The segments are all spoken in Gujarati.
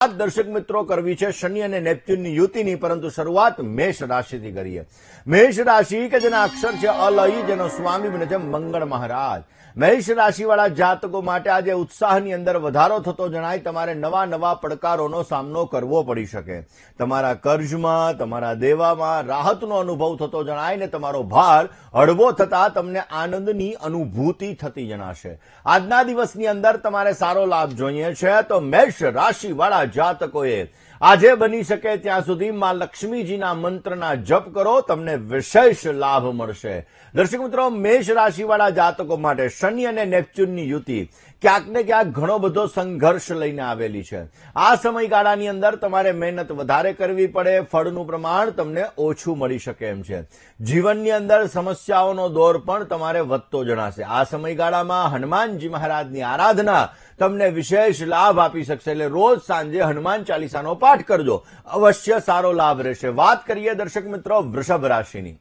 દર્શક મિત્રો કરવી છે શનિ અને નેપ્ચ્યુનની યુતિની, પરંતુ શરૂઆત મેષ રાશિથી કરીએ. મેષ રાશિ કે જેના અક્ષર છે અલય, જેનો સ્વામી બને છે મંગળ મહારાજ. મેષ રાશિવાળા જાતકો માટે આજે ઉત્સાહની અંદર વધારો થતો જણાય. તમારે નવા નવા પડકારોનો સામનો કરવો પડી શકે. તમારા કર્જમાં, તમારા દેવામાં રાહતનો અનુભવ થતો જણાય ને તમારો ભાર હળવો થતા તમને આનંદની અનુભૂતિ થતી જણાશે. આજના દિવસની અંદર તમારે સારો લાભ જોઈએ છે તો મેષ રાશિવાળા જાતકોએ આજે બની શકે ત્યાં સુધી માં લક્ષ્મીજીના મંત્રના જપ કરો, તમને વિશેષ લાભ મળશે. દર્શક મિત્રો, મેષ રાશિવાળા જાતકો માટે શનિ અને નેપ્ચ્યુનની યુતિ ક્યાંક ને ક્યાંક ઘણો બધો સંઘર્ષ લઈને આવેલી છે. આ સમયગાળાની અંદર તમારે મહેનત વધારે કરવી પડે, ફળનું પ્રમાણ તમને ઓછું મળી શકે એમ છે. જીવનની અંદર સમસ્યાઓનો દોર પણ તમારે વધતો જણાશે. આ સમયગાળામાં હનુમાનજી મહારાજની આરાધના તમને વિશેષ લાભ આપી શકશે. એટલે રોજ સાંજે હનુમાન ચાલીસાનો પાઠ કરજો, અવશ્ય સારો લાભ રહેશે. વાત કરીએ દર્શક મિત્રો વૃષભ રાશિની.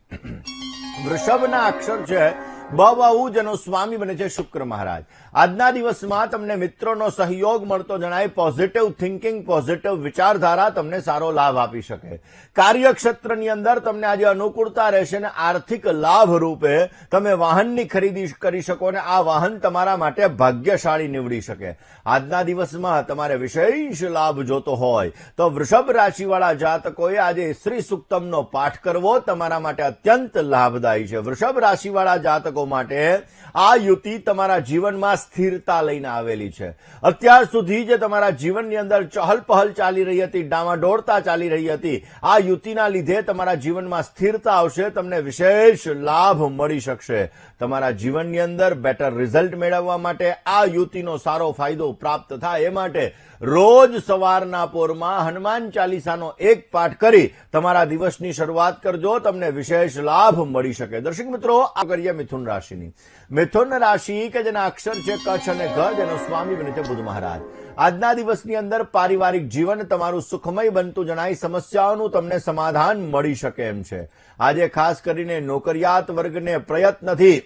વૃષભના અક્ષર છે બ, જેનો સ્વામી બને છે શુક્ર મહારાજ. આજના દિવસમાં તમને મિત્રોનો સહયોગ મળતો જણાય. પોઝિટિવ થિંકિંગ, પોઝિટિવ વિચારધારા તમને સારો લાભ આપી શકે. કાર્યક્ષેત્રની અંદર તમને આજે અનુકૂળતા રહેશે અને આર્થિક લાભ રૂપે તમે વાહનની ખરીદી કરી શકો અને આ વાહન તમારા માટે ભાગ્યશાળી નીવડી શકે. આજના દિવસમાં તમારે વિશેષ લાભ જોતો હોય તો વૃષભ રાશિવાળા જાતકોએ આજે શ્રી સુક્તમનો પાઠ કરવો તમારા માટે અત્યંત લાભદાયી છે. વૃષભ રાશિવાળા જાતકો માટે આ યુતિ તમારા જીવનમાં સ્થિરતા લઈને આવેલી છે. અત્યાર સુધી જે તમારા જીવનની અંદર ચહલ પહલ ચાલી રહી હતી, ડામાડોળતા ચાલી રહી હતી, આ યુતિના લીધે તમારા જીવનમાં સ્થિરતા આવશે. તમને વિશેષ લાભ મળી શકશે. તમારા જીવનની અંદર બેટર રિઝલ્ટ મેળવવા માટે આ યુતિનો સારો ફાયદો પ્રાપ્ત થાય એ માટે રોજ સવારના પોરમાં હનુમાન ચાલીસાનો એક પાઠ કરી તમારા દિવસની શરૂઆત કરજો, તમને વિશેષ લાભ મળી શકે. દર્શક મિત્રો, આ કરીએ મિથુન રાશિની. મિથુન રાશિ કે જેના અક્ષર છે કચ્છ અને ઘ, જેનો સ્વામી બને છે બુધ મહારાજ. આજના દિવસની અંદર પારિવારિક જીવન તમારું સુખમય બનતું જણાય. સમસ્યાઓનું તમને સમાધાન મળી શકે એમ છે. આજે ખાસ કરીને નોકરિયાત વર્ગને પ્રયત્નથી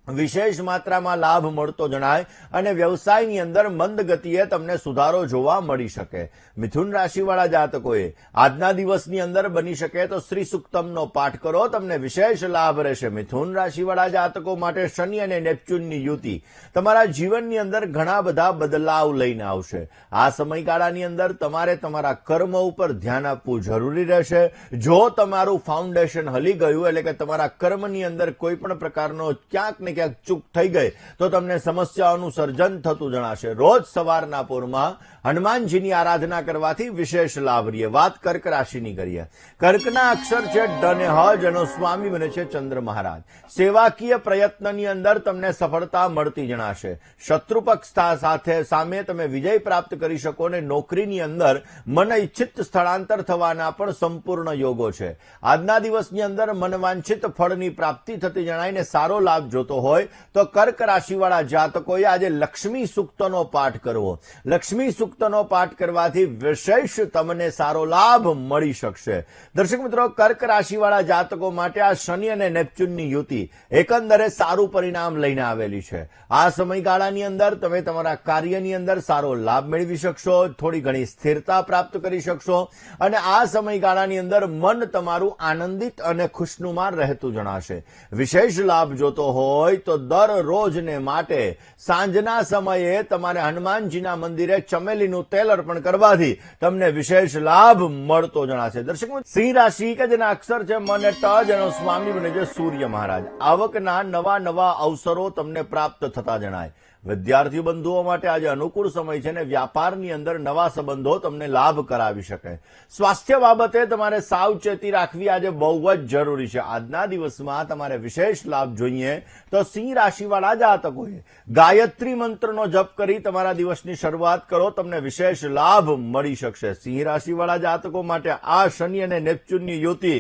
વિશેષ માત્રામાં લાભ મળતો જણાય અને વ્યવસાયની અંદર મંદ ગતિએ તમને સુધારો જોવા મળી શકે. મિથુન રાશિવાળા જાતકોએ આજના દિવસની અંદર બની શકે તો શ્રી સુક્તમનો પાઠ કરો, તમને વિશેષ લાભ રહેશે. મિથુન રાશિવાળા જાતકો માટે શનિ અને નેપ્ચ્યુનની યુતિ તમારા જીવનની અંદર ઘણા બધા બદલાવ લઈને આવશે. આ સમયગાળાની અંદર તમારે તમારા કર્મ ઉપર ધ્યાન આપવું જરૂરી રહેશે. જો તમારું ફાઉન્ડેશન હલી ગયું, એટલે કે તમારા કર્મની અંદર કોઈ પણ પ્રકારનો ક્યાંક ને ક્યાંક ચૂક થઈ ગઈ તો તમને સમસ્યાઓનું સર્જન થતું જણાશે. રોજ સવારના પોરમાં હનુમાનજીની આરાધના કરવાથી વિશેષ લાભ રહે. વાત કર્ક રાશિની કરીએ. કર્કના અક્ષર છે ડ અને હ, જેનો સ્વામી બને છે ચંદ્ર મહારાજ. સેવાકીય પ્રયત્નની અંદર તમને સફળતા મળતી જણાશે. શત્રુપક્ષ સાથે સામે તમે વિજય પ્રાપ્ત કરી શકો અને નોકરીની અંદર મન ઇચ્છિત સ્થળાંતર થવાના પણ સંપૂર્ણ યોગો છે. આજના દિવસની અંદર મનવાંછિત ફળની પ્રાપ્તિ થતી જણાય ને સારો લાભ જોતો હોય તો કર્ક રાશિવાળા જાતકોએ આજે લક્ષ્મી સૂક્તનો પાઠ કરવો. લક્ષ્મી સૂક્તનો પાઠ કરવાથી વિશેષ તમને સારો લાભ મળી શકશે. દર્શક મિત્રો, કર્ક રાશિવાળા જાતકો માટે આ શનિ અને નેપ્ચ્યુનની યુતિ એકંદરે સારું પરિણામ લઈને આવેલી છે. આ સમયગાળાની અંદર તમે તમારા કાર્યની અંદર સારો લાભ મેળવી શકશો, થોડી ઘણી સ્થિરતા પ્રાપ્ત કરી શકશો અને આ સમયગાળાની અંદર મન તમારું આનંદિત અને ખુશનુમા રહેતું જણાશે. વિશેષ લાભ જોતો હોય તો દરરોજને માટે સાંજના સમયે તમારે હનુમાનજીના મંદિરે ચમેલીનું તેલ અર્પણ કરવાથી તમને વિશેષ લાભ મળતો જણાશે. દર્શક, સિંહ રાશિ કે જેના અક્ષર છે મ અને ટ, જેનો સ્વામી બને છે સૂર્ય મહારાજ. આવકના નવા નવા અવસરો તમને પ્રાપ્ત થતા જણાય. વિદ્યાર્થી બંધુઓ માટે આજે અનુકૂળ સમય છે અને વ્યાપારની અંદર નવા સંબંધો તમને લાભ કરાવી શકે. સ્વાસ્થ્ય બાબતે તમારે સાવચેતી રાખવી આજે બહુ જ જરૂરી છે. આજના દિવસમાં તમારે વિશેષ લાભ જોઈએ તો સિંહ રાશિવાળા જાતકોએ ગાયત્રી મંત્રનો જપ કરી તમારા દિવસની શરૂઆત કરો, તમને વિશેષ લાભ મળી શકશે. સિંહ રાશિવાળા જાતકો માટે આ શનિ અને નેપ્ચ્યુનની યુતિ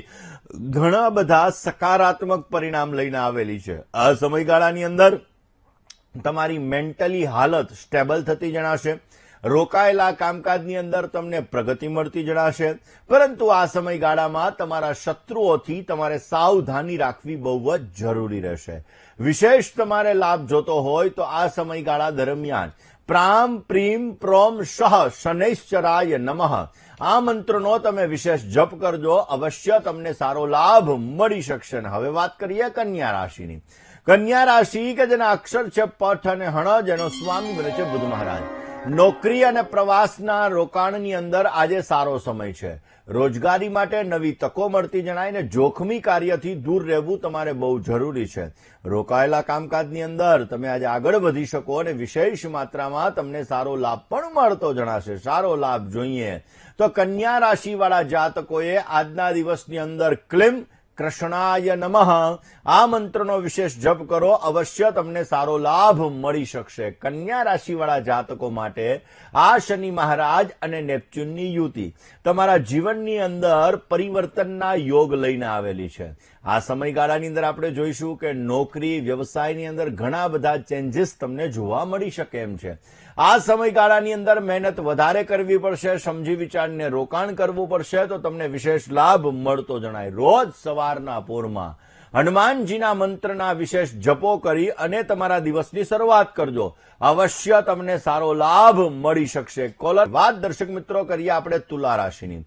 ઘણા બધા સકારાત્મક પરિણામ લઈને આવેલી છે. આ સમયગાળાની અંદર તમારી મેન્ટલી હાલત સ્ટેબલ થતી જણાશે. રોકાયેલા કામકાજની અંદર તમને પ્રગતિ મળતી જણાશે, પરંતુ આ સમયગાળામાં તમારા શત્રુઓથી તમારે સાવધાની રાખવી બહુ જ જરૂરી રહેશે. વિશેષ તમારે લાભ જોતો હોય તો આ સમયગાળા દરમિયાન પ્રામ પ્રીમ પ્રોમ શહ શનૈશ્ચરાય નમઃ આ મંત્રનો તમે વિશેષ જપ કરજો, અવશ્ય તમને સારો લાભ મળી શકશે. હવે વાત કરીએ કન્યા રાશિની. કન્યા રાશિ કે જેના અક્ષર છે પઠ અને હણ, જેનો સ્વામી બને છે બુધ મહારાજ. નોકરી અને પ્રવાસના રોકાણની અંદર આજે સારો સમય છે. રોજગારી માટે નવી તકો મળતી જણાય ને જોખમી કાર્યથી દૂર રહેવું તમારે બહુ જરૂરી છે. રોકાયેલા કામકાજની અંદર તમે આજે આગળ વધી શકો અને વિશેષ માત્રામાં તમને સારો લાભ પણ મળતો જણાશે. સારો લાભ જોઈએ તો કન્યા રાશિવાળા જાતકોએ આજના દિવસની અંદર ક્લીમ કૃષ્ણાય નમઃ આ મંત્રનો વિશેષ જપ કરો, અવશ્ય તમને સારો લાભ મળી શકશે. કન્યા રાશિવાળા જાતકો માટે આ શનિ મહારાજ અને નેપચ્યુનની યુતિ તમારા જીવનની અંદર પરિવર્તનના યોગ લઈને આવેલી છે. આ સમયગાળાની અંદર આપણે જોઈશું કે નોકરી વ્યવસાયની અંદર ઘણા બધા ચેન્જીસ તમને જોવા મળી શકે એમ છે. આ સમયગાળાની અંદર મહેનત વધારે કરવી પડશે, સમજી વિચારીને રોકાણ કરવું પડશે તો તમને વિશેષ લાભ મળતો જણાય. રોજ સવારના પોરમાં હનુમાનજીના મંત્રના વિશેષ જપો કરી અને તમારા દિવસની શરૂઆત કરજો, અવશ્ય તમને સારો લાભ મળી શકશે. કોલર વાત દર્શક મિત્રો કરીએ આપણે તુલા રાશિની.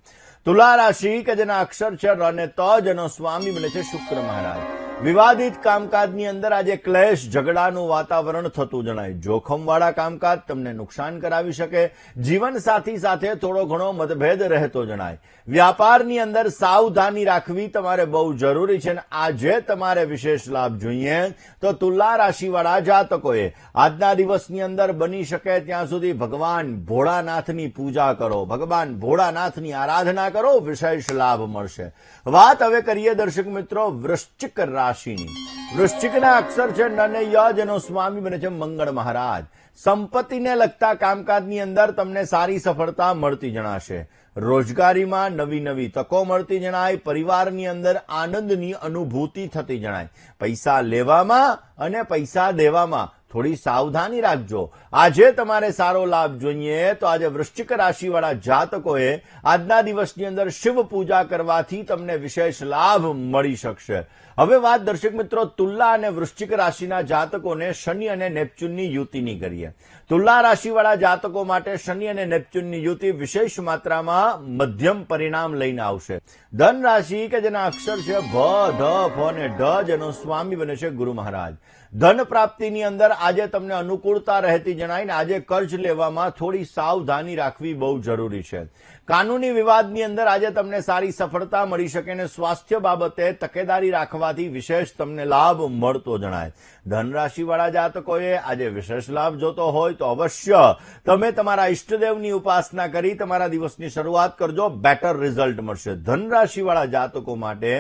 તુલા રાશિ કે જેના અક્ષર છે ર અને ત, જેનો સ્વામી બને છે શુક્ર મહારાજ. વિવાદિત કામકાજની અંદર આજે ક્લેશ ઝઘડાનું વાતાવરણ થતું જણાય. જોખમવાળા કામકાજ તમને નુકસાન કરાવી શકે. જીવન સાથી સાથે થોડો ઘણો મતભેદ રહેતો જણાય. વ્યાપારની અંદર સાવધાની રાખવી તમારે બહુ જરૂરી છે. આજે તમારે વિશેષ લાભ જોઈએ તો તુલા રાશિવાળા જાતકોએ આજના દિવસની અંદર બની શકે ત્યાં સુધી ભગવાન ભોળાનાથની પૂજા કરો, ભગવાન ભોળાનાથની આરાધના કરો, વિશેષ લાભ મળશે. વાત હવે કરીએ દર્શક મિત્રો વૃશ્ચિક રાશિની. વૃશ્ચિકના અક્ષર છે ન અને ય, જેનો સ્વામી બને છે મંગળ મહારાજ. સંપત્તિને લગતા કામકાજની અંદર તમને સારી સફળતા મળતી જણાશે. રોજગારીમાં નવી નવી તકો મળતી જણાય. પરિવારની અંદર આનંદની અનુભૂતિ થતી જણાય. પૈસા લેવામાં અને પૈસા દેવામાં થોડી સાવધાની રાખજો. આજે તમારે સારો લાભ જોઈએ તો આજે વૃશ્ચિક રાશિવાળા જાતકોએ આજના દિવસની અંદર શિવ પૂજા કરવાથી તમને વિશેષ લાભ મળી શકશે. હવે વાત દર્શક મિત્રો તુલા અને વૃશ્ચિક રાશિના જાતકોને શનિ અને નેપચ્યુનની યુતિની કરીએ. તુલા રાશિવાળા જાતકો માટે શનિ અને નેપચ્યુનની યુતિ વિશેષ માત્રામાં મધ્યમ પરિણામ લઈને આવશે. ધન રાશિ કે જેના અક્ષર છે ભ, ધ, ફ અને ઢ, જેનો સ્વામી બને છે ગુરુ મહારાજ. ધન પ્રાપ્તિની અંદર આજે તમને અનુકૂળતા રહેતી જણાય ને આજે કર્જ લેવામાં થોડી સાવધાની રાખવી બહુ જરૂરી છે. કાનૂની વિવાદની અંદર આજે તમને સારી સફળતા મળી શકે અને સ્વાસ્થ્ય બાબતે તકેદારી રાખવાથી વિશેષ તમને લાભ મળતો જણાય. ધન રાશિવાળા જાતકોએ આજે વિશેષ લાભ જોતો હોય તો અવશ્ય તમે તમારા ઈષ્ટદેવની ઉપાસના કરી તમારા દિવસની શરૂઆત કરજો, બેટર રિઝલ્ટ મળશે. ધન રાશિવાળા જાતકો માટે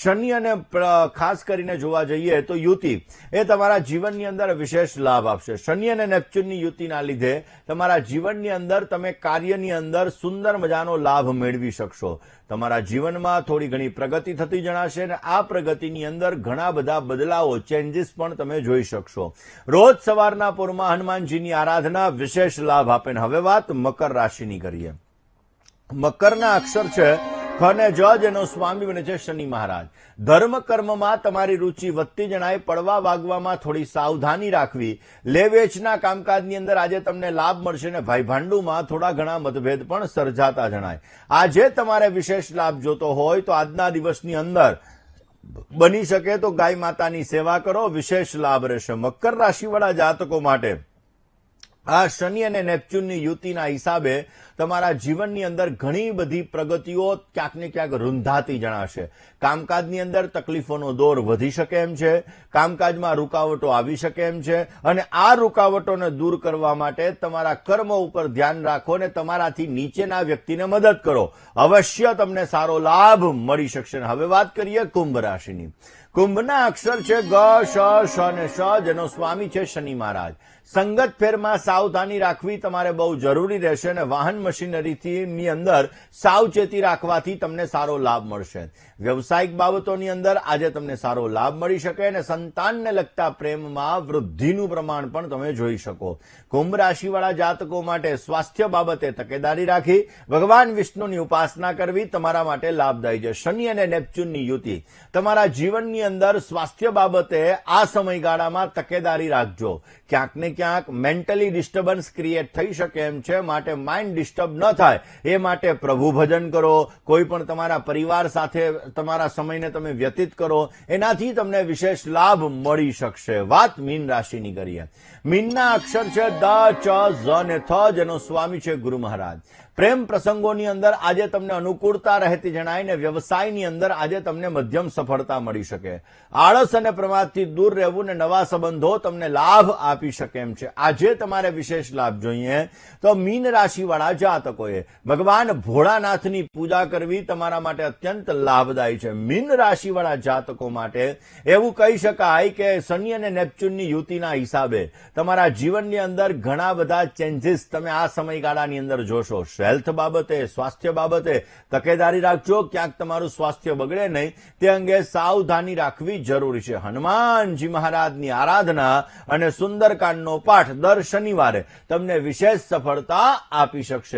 શનિ અને ખાસ કરીને જોવા જઈએ તો યુતિ એ તમારા જીવનની અંદર વિશેષ લાભ આપશે. શનિ અને નેપચ્યુનની યુતિના લીધે તમારા જીવનની અંદર તમે કાર્યની અંદર સુંદર મજાનો લાભ મેળવી શકશો. તમારા જીવનમાં થોડી ઘણી પ્રગતિ થતી જણાશે અને આ પ્રગતિની અંદર ઘણા બધા બદલાવો ચેન્જીસ પણ તમે જોઈ શકશો. રોજ સવારના પોરમાં હનુમાનજીની આરાધના વિશેષ લાભ આપે. હવે વાત મકર રાશિની કરીએ. મકરના અક્ષર છે ખ અને જ, જેનો સ્વામી બને છે શનિ મહારાજ. ધર્મ કર્મમાં તમારી રુચિ વધતી જણાય. પડવા વાગવામાં થોડી સાવધાની રાખવી. લે વેચના કામકાજની અંદર આજે તમને લાભ મળશે અને ભાઈ ભાંડુમાં થોડા ઘણા મતભેદ પણ સર્જાતા જણાય. આજે તમારે વિશેષ લાભ જોતો હોય તો આજના દિવસની અંદર બની શકે તો ગાય માતાની સેવા કરો, વિશેષ લાભ રહેશે. મકર રાશિવાળા જાતકો માટે આ શનિ અને નેપચ્યુનની યુતિના હિસાબે તમારા જીવનની અંદર ઘણી બધી પ્રગતિઓ ક્યાંક ને ક્યાંક રૂંધાતી જણાશે. કામકાજની અંદર તકલીફોનો દોર વધી શકે એમ છે. કામકાજમાં રૂકાવટો આવી શકે એમ છે અને આ રૂકાવટોને દૂર કરવા માટે તમારા કર્મ ઉપર ધ્યાન રાખો અને તમારાથી નીચેના વ્યક્તિને મદદ કરો, અવશ્ય તમને સારો લાભ મળી શકશે. હવે વાત કરીએ કુંભ રાશિની. કુંભના અક્ષર છે ગ, શ, શ અને શ, જેનો સ્વામી છે શનિ મહારાજ. સંગત ફેરમાં સાવધાની રાખવી તમારે બહુ જરૂરી રહેશે અને વાહન મશીનરીની અંદર સાવચેતી રાખવાથી તમને સારો લાભ મળશે. વ્યવસાયિક બાબતોની અંદર આજે તમને સારો લાભ મળી શકે અને સંતાનને લગતા પ્રેમમાં વૃદ્ધિનું પ્રમાણ પણ તમે જોઈ શકો. કુંભ રાશિવાળા જાતકો માટે સ્વાસ્થ્ય બાબતે તકેદારી રાખી ભગવાન વિષ્ણુની ઉપાસના કરવી તમારા માટે લાભદાયી છે. શનિ અને નેપચ્યુનની યુતિ તમારા જીવનની અંદર સ્વાસ્થ્ય બાબતે આ સમયગાળામાં તકેદારી રાખજો. ક્યાંક ને ક્યાંક મેન્ટલી ડિસ્ટર્બન્સ ક્રિએટ થઈ શકે એમ છે, માટે માઇન્ડ ડિસ્ટર્બ ન થાય એ માટે પ્રભુ ભજન કરો, કોઈ પણ તમારા પરિવાર સાથે તમારા સમયને તમે વ્યતીત કરો, એનાથી તમને વિશેષ લાભ મળી શકશે. વાત મીન રાશિની કરીએ. મીનના અક્ષર છે દ, ચ, ઝ અને થ, જેનો સ્વામી છે ગુરુ મહારાજ. પ્રેમ પ્રસંગોની અંદર આજે તમને અનુકૂળતા રહેતી જણાય ને વ્યવસાયની અંદર આજે તમને મધ્યમ સફળતા મળી શકે. આળસ અને પ્રમાદથી દૂર રહેવું ને નવા સંબંધો તમને લાભ આપી શકે એમ છે. આજે તમારે વિશેષ લાભ જોઈએ તો મીન રાશિવાળા જાતકોએ ભગવાન ભોળાનાથની પૂજા કરવી તમારા માટે અત્યંત લાભદાયી છે. મીન રાશિવાળા જાતકો માટે એવું કહી શકાય કે શનિ અને નેપચ્યુનની યુતિના હિસાબે તમારા જીવનની અંદર ઘણા બધા ચેન્જીસ તમે આ સમયગાળાની અંદર જોશો. હેલ્થ બાબતે, સ્વાસ્થ્ય બાબતે તકેદારી રાખજો, ક્યાંક તમારું સ્વાસ્થ્ય બગડે નહીં તે અંગે સાવધાની રાખવી જરૂરી છે. હનુમાનજી મહારાજની આરાધના અને સુંદરકાંડનો પાઠ દર શનિવારે તમને વિશેષ સફળતા આપી શકશે.